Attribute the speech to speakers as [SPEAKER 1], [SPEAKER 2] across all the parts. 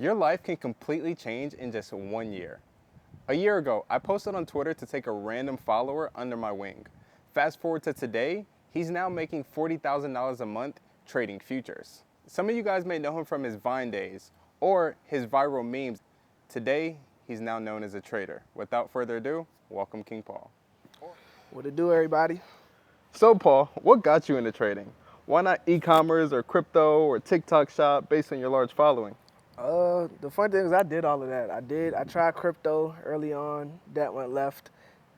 [SPEAKER 1] Your life can completely change in just 1 year. A year ago, I posted on Twitter to take a random follower under my wing. Fast forward to today, he's now making $40,000 a month trading futures. Some of you guys may know him from his Vine days or his viral memes. Today, he's now known as a trader. Without further ado, welcome King Paul.
[SPEAKER 2] What it do, everybody?
[SPEAKER 1] So Paul, what got you into trading? Why not e-commerce or crypto or TikTok shop based on your large following?
[SPEAKER 2] The funny thing is I did all of that. I tried crypto early on. That went left.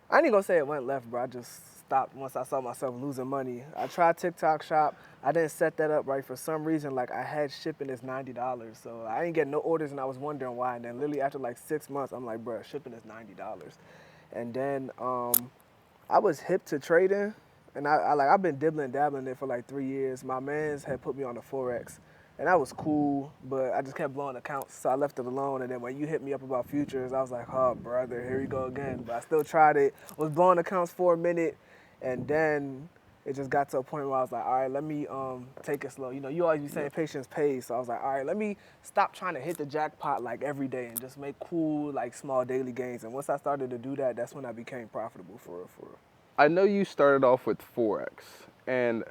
[SPEAKER 2] I ain't even gonna say it went left, bro. I just stopped once I saw myself losing money. I tried TikTok shop. I didn't set that up right for some reason. Like I had shipping is $90, so I didn't get no orders, and I was wondering why. And then literally after like 6 months, I'm like, bro, shipping is $90. And then I was hip to trading, and I've been dibbling dabbling it for like 3 years. My man's had put me on the forex, and that was cool, but I just kept blowing accounts, so I left it alone. And then when you hit me up about futures, I was like, oh brother, here we go again. But I still tried it. Was blowing accounts for a minute, and then it just got to a point where I was like, all right, let me take it slow. You know, you always be saying patience pays, so I was like, all right, let me stop trying to hit the jackpot like every day and just make cool, like small daily gains. And once I started to do that, that's when I became profitable for real, for real.
[SPEAKER 1] I know you started off with Forex and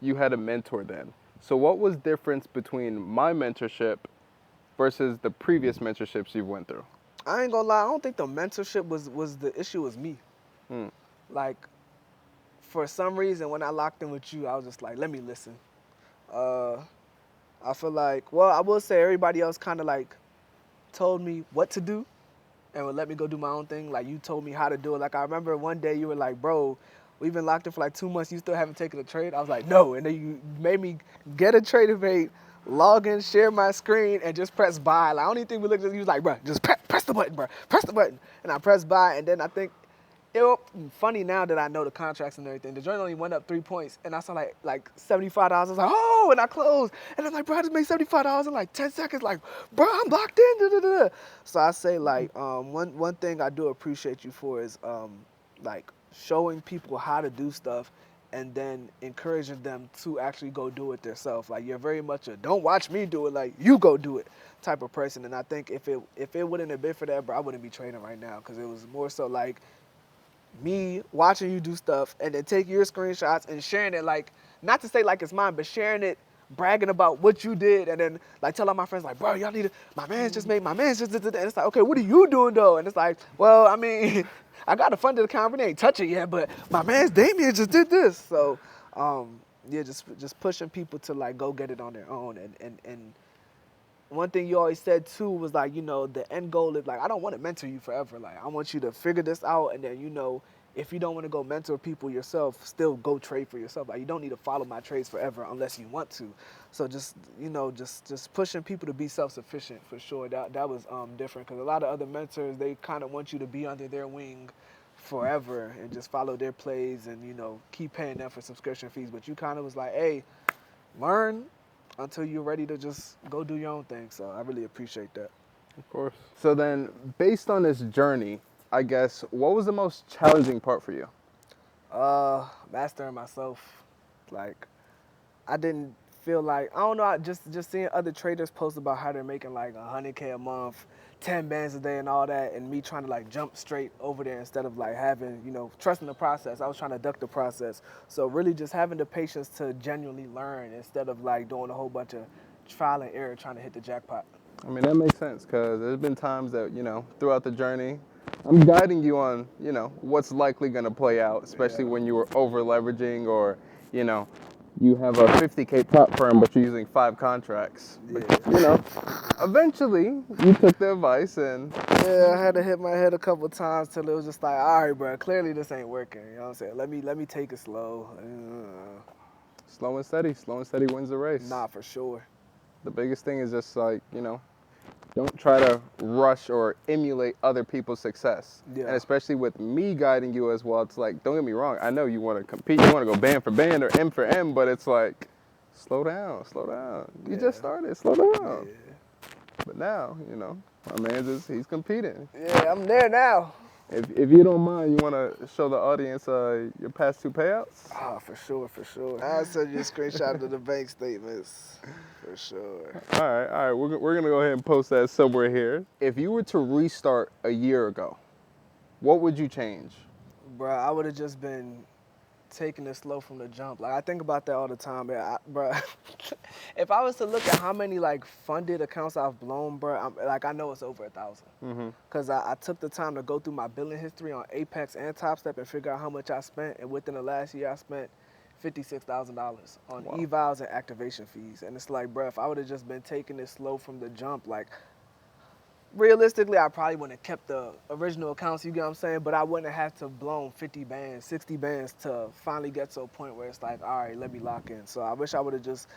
[SPEAKER 1] you had a mentor then. So what was the difference between my mentorship versus the previous mentorships you went through?
[SPEAKER 2] I ain't gonna lie, I don't think the mentorship was the issue, was me. Like, for some reason, when I locked in with you, I was just like, let me listen. I feel like, well, I will say everybody else kind of like told me what to do and would let me go do my own thing. Like, you told me how to do it. Like, I remember one day you were like, bro, we've been locked in for like 2 months. You still haven't taken a trade? I was like, no. And then you made me get a trader mate, log in, share my screen, and just press buy. Like, I don't even think we looked at it. You was like, bro, just press the button, bro. Press the button. And I pressed buy, and then I think, funny now that I know the contracts and everything, the joint only went up 3 points, and I saw like $75. I was like, oh, and I closed. And I'm like, bro, I just made $75 in like 10 seconds. Like, bro, I'm locked in. Da, da, da. So I say, like, one thing I do appreciate you for is like showing people how to do stuff and then encouraging them to actually go do it themselves. Like, you're very much a don't watch me do it, like you go do it type of person. And I think if it wouldn't have been for that, bro, I wouldn't be trading right now, because it was more so like me watching you do stuff and then take your screenshots and sharing it, like, not to say like it's mine, but sharing it, bragging about what you did, and then like tell all my friends like, bro, y'all need to, my man's just did that. And it's like, okay, what are you doing though? And it's like, well, I mean, I got a funded account, but they ain't touch it yet, but my man's Damien just did this. So yeah, just pushing people to like go get it on their own. And one thing you always said too was like, you know, the end goal is like, I don't want to mentor you forever. Like, I want you to figure this out, and then, you know, if you don't want to go mentor people yourself, still go trade for yourself. Like, you don't need to follow my trades forever unless you want to. So just, you know, just pushing people to be self-sufficient for sure. That was different, because a lot of other mentors, they kind of want you to be under their wing forever and just follow their plays and, you know, keep paying them for subscription fees. But you kind of was like, hey, learn until you're ready to just go do your own thing. So I really appreciate that.
[SPEAKER 1] Of course. So then, based on this journey, I guess, what was the most challenging part for you?
[SPEAKER 2] Mastering myself. Like, I didn't feel like, I don't know, just seeing other traders post about how they're making like 100K a month, 10 bands a day and all that, and me trying to like jump straight over there instead of like having, you know, trusting the process. I was trying to duck the process. So really just having the patience to genuinely learn instead of like doing a whole bunch of trial and error trying to hit the jackpot.
[SPEAKER 1] I mean, that makes sense, because there's been times that, you know, throughout the journey, I'm guiding you on, you know, what's likely going to play out, especially when you were over leveraging, or, you know, you have a 50K prop firm, but you're using 5 contracts. But, you know, eventually you took the advice and...
[SPEAKER 2] Yeah, I had to hit my head a couple times till it was just like, all right, bro, clearly this ain't working. You know what I'm saying? Let me take it slow.
[SPEAKER 1] Slow and steady wins the race.
[SPEAKER 2] Nah, for sure.
[SPEAKER 1] The biggest thing is just like, you know, don't try to rush or emulate other people's success.
[SPEAKER 2] Yeah.
[SPEAKER 1] And especially with me guiding you as well, it's like, don't get me wrong, I know you want to compete, you want to go band for band or M for M, but it's like, slow down. You just started, slow down.
[SPEAKER 2] Yeah.
[SPEAKER 1] But now, you know, my man he's competing.
[SPEAKER 2] Yeah, I'm there now.
[SPEAKER 1] If you don't mind, you want to show the audience your past two payouts?
[SPEAKER 2] Ah, for sure, for sure. I'll send you a screenshot of the bank statements, for sure.
[SPEAKER 1] All right. We're gonna go ahead and post that somewhere here. If you were to restart a year ago, what would you change?
[SPEAKER 2] Bruh, I would have just been taking it slow from the jump. Like I think about that all the time, man. Bruh, if I was to look at how many like funded accounts I've blown, bruh, I know it's over 1,000. Cause I took the time to go through my billing history on Apex and Top Step and figure out how much I spent. And within the last year, I spent $56,000 on
[SPEAKER 1] Wow.
[SPEAKER 2] evals and activation fees. And it's like, bruh, if I would have just been taking it slow from the jump, like realistically, I probably wouldn't have kept the original accounts, you get what I'm saying? But I wouldn't have had to blown 50 bands, 60 bands to finally get to a point where it's like, all right, let me lock in. So I wish I would have just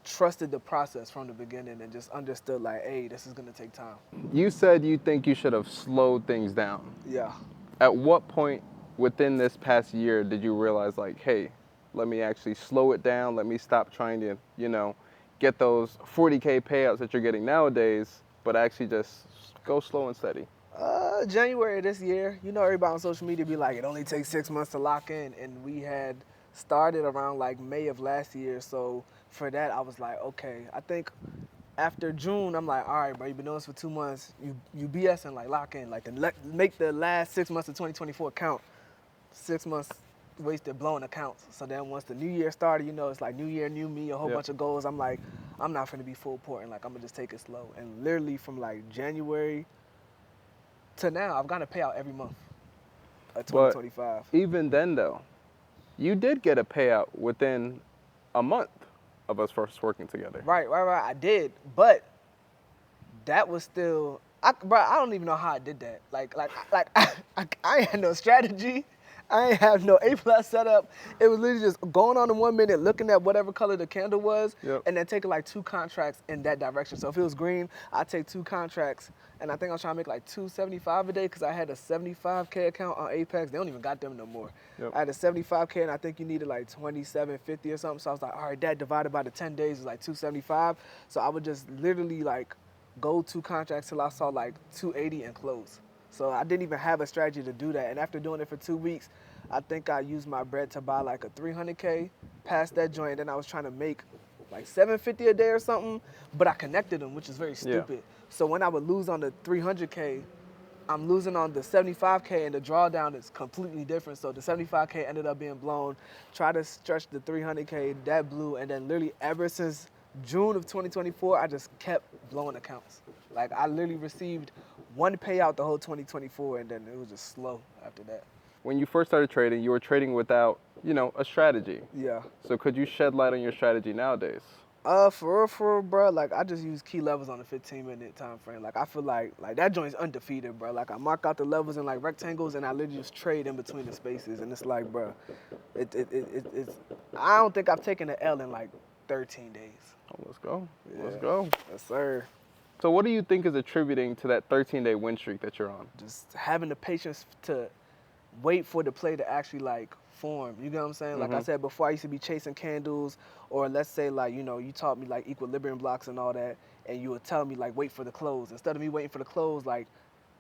[SPEAKER 2] trusted the process from the beginning and just understood like, hey, this is gonna take time.
[SPEAKER 1] You said you think you should have slowed things down.
[SPEAKER 2] Yeah.
[SPEAKER 1] At what point within this past year did you realize like, hey, let me actually slow it down. Let me stop trying to, get those 40K payouts that you're getting nowadays, but actually just go slow and steady.
[SPEAKER 2] January of this year, everybody on social media be like, it only takes 6 months to lock in. And we had started around like May of last year. So for that, I was like, okay, I think after June, I'm like, all right, bro, you've been doing this for 2 months. You BSing, like lock in, like make the last 6 months of 2024 count. 6 months wasted blowing accounts. So then once the new year started, it's like new year, new me, a whole bunch of goals. I'm like, I'm not finna be full porting. Like I'm gonna just take it slow. And literally from like January to now, I've gotten a payout every month of 2025.
[SPEAKER 1] But even then, though, you did get a payout within a month of us first working together.
[SPEAKER 2] Right. I did, but that was still, bro. I don't even know how I did that. Like I ain't had no strategy. I ain't have no A+ setup. It was literally just going on in 1 minute, looking at whatever color the candle was, and then taking like 2 contracts in that direction. So if it was green, I'd take 2 contracts, and I think I was trying to make like $275 a day because I had a 75K account on Apex. They don't even got them no more. I had a 75K, and I think you needed like 2750 or something. So I was like, all right, that divided by the 10 days is like 275. So I would just literally like go 2 contracts till I saw like 280 and close. So I didn't even have a strategy to do that. And after doing it for 2 weeks, I think I used my bread to buy like a 300K past that joint. And then I was trying to make like 750 a day or something, but I connected them, which is very stupid. So when I would lose on the 300K, I'm losing on the 75K, and the drawdown is completely different. So the 75K ended up being blown. Try to stretch the 300K, that blew, and then literally ever since June of 2024, I just kept blowing accounts. Like I literally received 1 payout the whole 2024, and then it was just slow after that.
[SPEAKER 1] When you first started trading, you were trading without, a strategy.
[SPEAKER 2] Yeah.
[SPEAKER 1] So could you shed light on your strategy nowadays?
[SPEAKER 2] For real, bro, like I just use key levels on a 15-minute time frame. Like I feel like that joint's undefeated, bro. Like I mark out the levels in like rectangles, and I literally just trade in between the spaces, and it's like, bro, it's. I don't think I've taken an L in like 13 days.
[SPEAKER 1] Oh, let's go. Let's go.
[SPEAKER 2] Yes, sir.
[SPEAKER 1] So what do you think is attributing to that 13-day win streak that you're on?
[SPEAKER 2] Just having the patience to wait for the play to actually like form. You get what I'm saying? Like I said before, I used to be chasing candles, or let's say like, you taught me like equilibrium blocks and all that, and you would tell me like wait for the close. Instead of me waiting for the close, like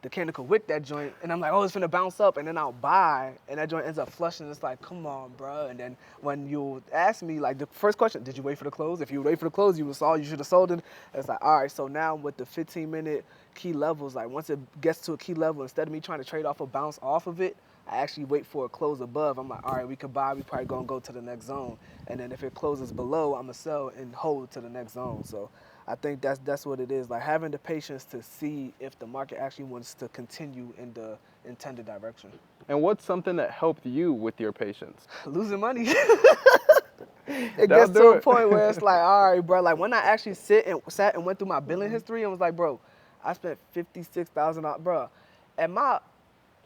[SPEAKER 2] the candle could wick that joint, and I'm like, oh, it's finna bounce up, and then I'll buy, and that joint ends up flushing. It's like, come on, bro. And then when you ask me, like the first question, did you wait for the close? If you wait for the close, you should have sold it. It's like, all right, so now with the 15-minute key levels, like once it gets to a key level, instead of me trying to trade off a bounce off of it, I actually wait for a close above. I'm like, all right, we could buy. We probably gonna go to the next zone, and then if it closes below, I'm gonna sell and hold to the next zone. So I think that's what it is. Like having the patience to see if the market actually wants to continue in the intended direction.
[SPEAKER 1] And what's something that helped you with your patience?
[SPEAKER 2] Losing money. It gets to a point where it's like, all right, bro. Like when I actually sat and went through my billing history and was like, bro, I spent $56,000, bro. At my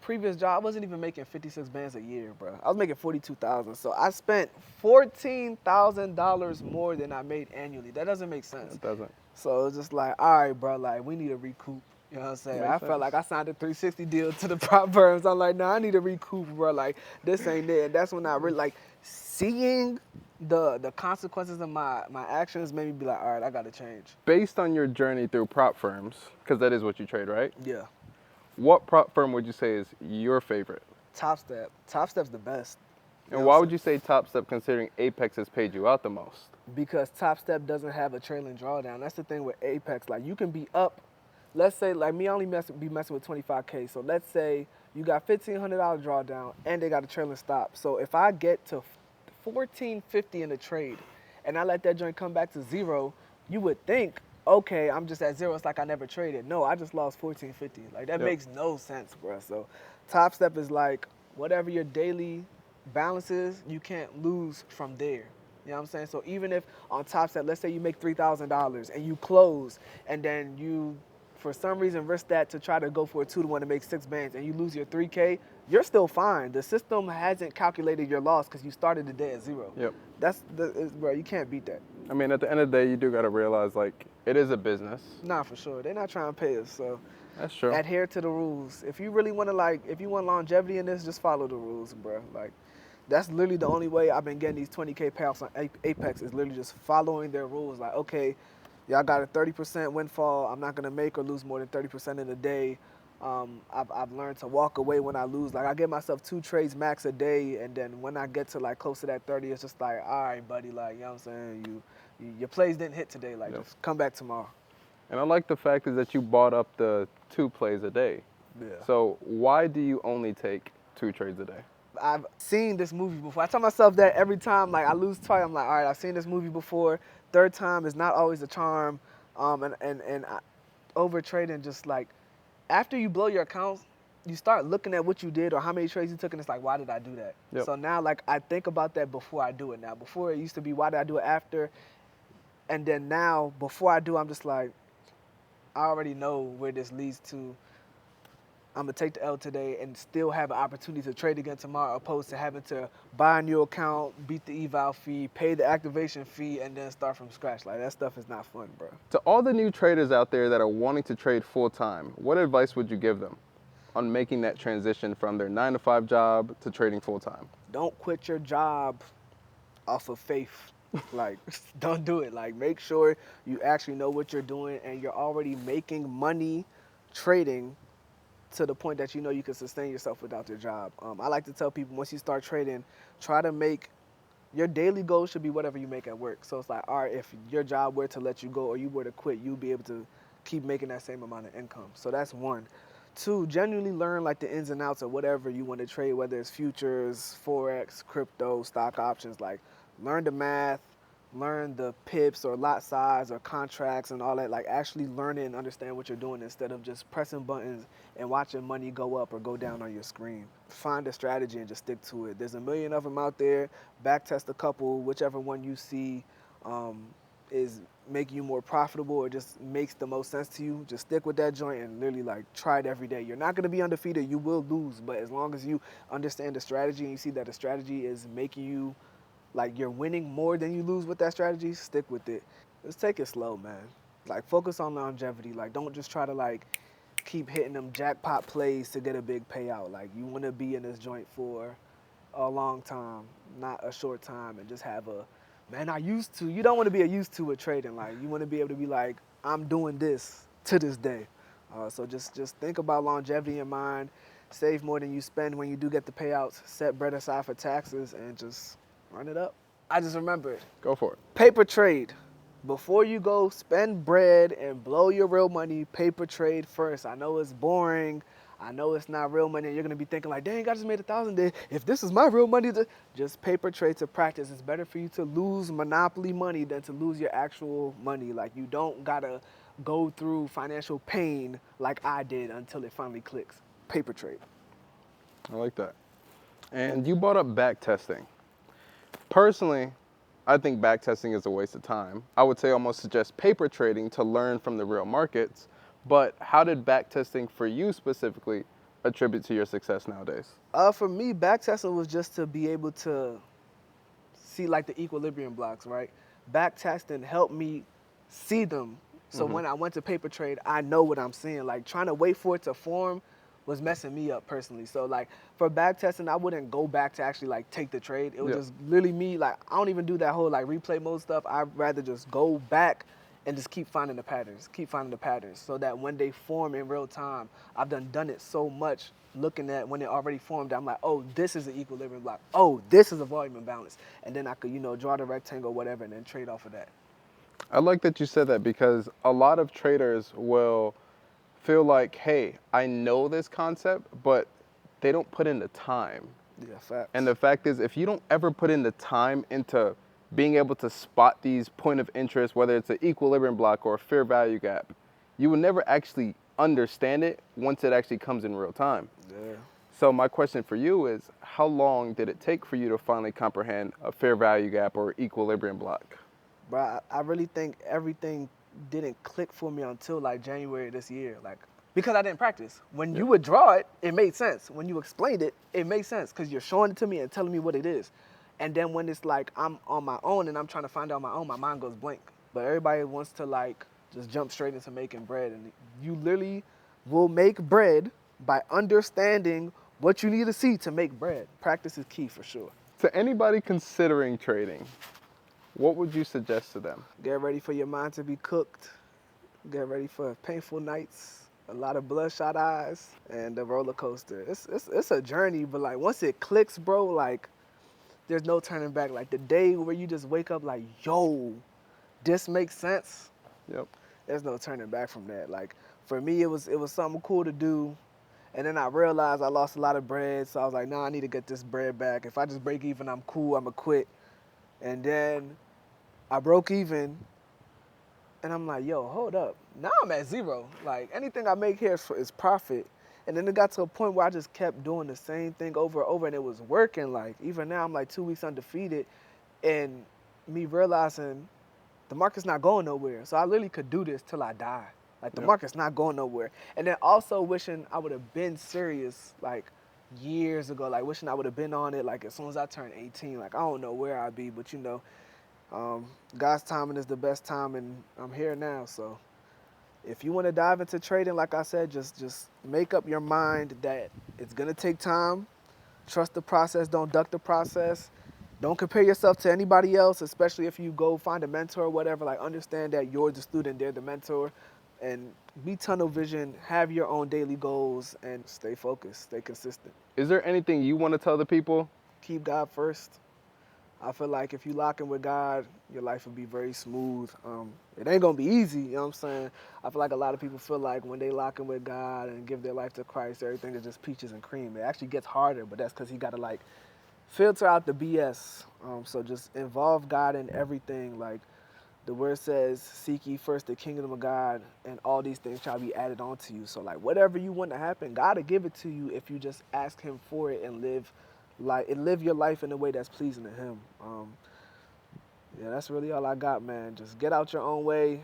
[SPEAKER 2] previous job, I wasn't even making 56 bands a year, bro. I was making 42,000. So I spent $14,000 more than I made annually. That doesn't make sense.
[SPEAKER 1] It doesn't.
[SPEAKER 2] So it's just like, all right, bro, like we need to recoup. You know what I'm saying? I felt like I signed a 360 deal to the prop firms. I'm like, nah, I need to recoup, bro. Like this ain't it. And that's when I really like seeing the consequences of my actions made me be like, all right, I gotta change.
[SPEAKER 1] Based on your journey through prop firms, because that is what you trade, right?
[SPEAKER 2] Yeah.
[SPEAKER 1] What prop firm would you say is your favorite?
[SPEAKER 2] Top Step. Top Step's the best. You
[SPEAKER 1] And
[SPEAKER 2] know
[SPEAKER 1] why
[SPEAKER 2] what I'm
[SPEAKER 1] would you say Top Step considering Apex has paid you out the most?
[SPEAKER 2] because Top Step doesn't have a trailing drawdown. That's the thing with Apex. Like you can be up, let's say like me I only be messing with 25K. So let's say you got $1,500 drawdown and they got a trailing stop. So if I get to 1450 in the trade and I let that joint come back to zero, you would think, okay, I'm just at zero. It's like I never traded. No, I just lost 1450. Like that
[SPEAKER 1] Yep.
[SPEAKER 2] makes no sense, bro. So Top Step is like whatever your daily balance is, you can't lose from there. You know what I'm saying? So even if on Top Step, let's say you make $3,000 and you close, and then you, for some reason, risk that to try to go for a 2-to-1 to make 6 bands, and you lose your 3K, you're still fine. The system hasn't calculated your loss because you started the day at zero.
[SPEAKER 1] Yep.
[SPEAKER 2] Bro, you can't beat that.
[SPEAKER 1] I mean, at the end of the day, you do got to realize, like, it is a business.
[SPEAKER 2] Nah, for sure. They're not trying to pay us, so
[SPEAKER 1] That's true.
[SPEAKER 2] adhere to the rules. If you really want to, like, if you want longevity in this, just follow the rules, bro. Like, that's literally the only way I've been getting these 20K payouts on Apex is literally just following their rules. Like, okay, y'all got a 30% windfall. I'm not gonna make or lose more than 30% in a day. I've learned to walk away when I lose. Like I give myself 2 trades max a day, and then when I get to like close to that 30, it's just like, all right, buddy, like you know what I'm saying, your plays didn't hit today. Like
[SPEAKER 1] Yep.
[SPEAKER 2] just come back tomorrow.
[SPEAKER 1] And I like the fact is that you bought up the 2 plays a day.
[SPEAKER 2] Yeah.
[SPEAKER 1] So why do you only take 2 trades a day?
[SPEAKER 2] I've seen this movie before. I tell myself that every time, like I lose twice, I'm like, all right, I've seen this movie before. Third time is not always a charm. Over trading, just like after you blow your accounts, you start looking at what you did or how many trades you took, and it's like, why did I do that?
[SPEAKER 1] Yep.
[SPEAKER 2] So now, like I think about that before I do it. Now, before it used to be, why did I do it after? And then now, before I do, I'm just like, I already know where this leads to. I'm gonna take the L today and still have an opportunity to trade again tomorrow, opposed to having to buy a new account, beat the eval fee, pay the activation fee, and then start from scratch. Like that stuff is not fun, bro.
[SPEAKER 1] To all the new traders out there that are wanting to trade full time, what advice would you give them on making that transition from their 9-to-5 job to trading full time?
[SPEAKER 2] Don't quit your job off of faith. Like, don't do it. Like, make sure you actually know what you're doing and you're already making money trading to the point that you know you can sustain yourself without your job. I like to tell people once you start trading, try to make your daily goal should be whatever you make at work. So it's like, all right, if your job were to let you go or you were to quit, you'll be able to keep making that same amount of income. So that's one. 2, genuinely learn like the ins and outs of whatever you want to trade, whether it's futures, forex, crypto, stock options. Like, learn the math, learn the pips or lot size or contracts and all that. Like, actually learn it and understand what you're doing instead of just pressing buttons and watching money go up or go down on your screen. Find a strategy and just stick to it. There's a million of them out there. Backtest a couple, whichever one you see is making you more profitable or just makes the most sense to you. Just stick with that joint and literally like try it every day. You're not gonna be undefeated. You will lose, but as long as you understand the strategy and you see that the strategy is making you like you're winning more than you lose with that strategy, stick with it. Just take it slow, man. Like focus on longevity. Like don't just try to like keep hitting them jackpot plays to get a big payout. Like you want to be in this joint for a long time, not a short time, and just have a man. I used to. You don't want to be a used to with trading. Like you want to be able to be like, I'm doing this to this day. So just think about longevity in mind. Save more than you spend when you do get the payouts. Set bread aside for taxes and just run it up. I just remembered.
[SPEAKER 1] Go for it.
[SPEAKER 2] Paper trade. Before you go spend bread and blow your real money, paper trade first. I know it's boring. I know it's not real money. You're going to be thinking like, dang, I just made $1,000. If this is my real money, just paper trade to practice. It's better for you to lose monopoly money than to lose your actual money. Like you don't got to go through financial pain like I did until it finally clicks. Paper trade.
[SPEAKER 1] I like that. And you brought up back testing. Personally, I think back testing is a waste of time. I would say almost suggest paper trading to learn from the real markets. But how did back testing for you specifically attribute to your success nowadays?
[SPEAKER 2] For me, back testing was just to be able to see like the equilibrium blocks, right? Back testing helped me see them. So when I went to paper trade, I know what I'm seeing. Like trying to wait for it to form was messing me up personally. So like for back testing, I wouldn't go back to actually like take the trade. It was just literally me. Like I don't even do that whole like replay mode stuff. I'd rather just go back and just keep finding the patterns, so that when they form in real time, I've done it so much, looking at when it already formed, I'm like, oh, this is an equilibrium block. Oh, this is a volume imbalance. And then I could, draw the rectangle, whatever, and then trade off of that.
[SPEAKER 1] I like that you said that because a lot of traders will feel like, hey, I know this concept, but they don't put in the time.
[SPEAKER 2] Yeah, facts.
[SPEAKER 1] And the fact is, if you don't ever put in the time into being able to spot these point of interest, whether it's an equilibrium block or a fair value gap, you will never actually understand it once it actually comes in real time.
[SPEAKER 2] Yeah.
[SPEAKER 1] So my question for you is, how long did it take for you to finally comprehend a fair value gap or equilibrium block?
[SPEAKER 2] But I really think everything didn't click for me until like January this year, like, because I didn't practice. When you would draw it, it made sense. When you explained it, it made sense because you're showing it to me and telling me what it is. And then when it's like I'm on my own and I'm trying to find out my own, my mind goes blank. But everybody wants to like just jump straight into making bread, and you literally will make bread by understanding what you need to see to make bread. Practice is key for sure.
[SPEAKER 1] To anybody considering trading, what would you suggest to them?
[SPEAKER 2] Get ready for your mind to be cooked. Get ready for painful nights, a lot of bloodshot eyes, and the roller coaster. It's a journey, but like once it clicks, bro, like there's no turning back. Like the day where you just wake up like, yo, this makes sense.
[SPEAKER 1] Yep.
[SPEAKER 2] There's no turning back from that. Like for me, it was something cool to do. And then I realized I lost a lot of bread, so I was like, nah, I need to get this bread back. If I just break even, I'm cool, I'ma quit. And then I broke even, and I'm like, yo, hold up. Now I'm at zero. Like anything I make here is profit. And then it got to a point where I just kept doing the same thing over and over, and it was working. Like even now I'm like 2 weeks undefeated, and me realizing the market's not going nowhere. So I literally could do this till I die. Like the market's not going nowhere. And then also wishing I would have been serious like years ago. Like wishing I would have been on it like as soon as I turned 18. Like I don't know where I'd be, but God's timing is the best time, and I'm here now. So if you want to dive into trading, like I said, just make up your mind that it's gonna take time. Trust the process. Don't duck the process. Don't compare yourself to anybody else, especially if you go find a mentor or whatever. Like understand that you're the student, they're the mentor, and be tunnel vision. Have your own daily goals and stay focused. Stay consistent.
[SPEAKER 1] Is there anything you want to tell the people?
[SPEAKER 2] Keep God first. I feel like if you lock in with God, your life will be very smooth. It ain't gonna be easy, you know what I'm saying? I feel like a lot of people feel like when they lock in with God and give their life to Christ, everything is just peaches and cream. It actually gets harder, but that's because he gotta like filter out the BS. So just involve God in everything. Like the word says, seek ye first the kingdom of God, and all these things shall be added on to you. So like whatever you want to happen, God will give it to you if you just ask him for it and live your life in a way that's pleasing to him. Yeah, that's really all I got, man. Just get out your own way.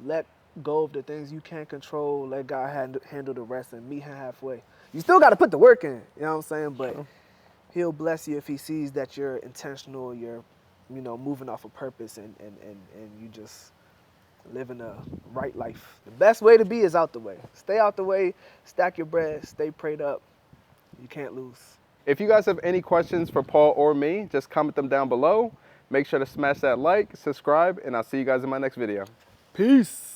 [SPEAKER 2] Let go of the things you can't control. Let God handle the rest, and meet him halfway. You still got to put the work in, you know what I'm saying? But he'll bless you if he sees that you're intentional, you're, moving off of purpose, and you just living a right life. The best way to be is out the way. Stay out the way, stack your bread, stay prayed up. You can't lose.
[SPEAKER 1] If you guys have any questions for Paul or me, just comment them down below. Make sure to smash that like, subscribe, and I'll see you guys in my next video.
[SPEAKER 2] Peace.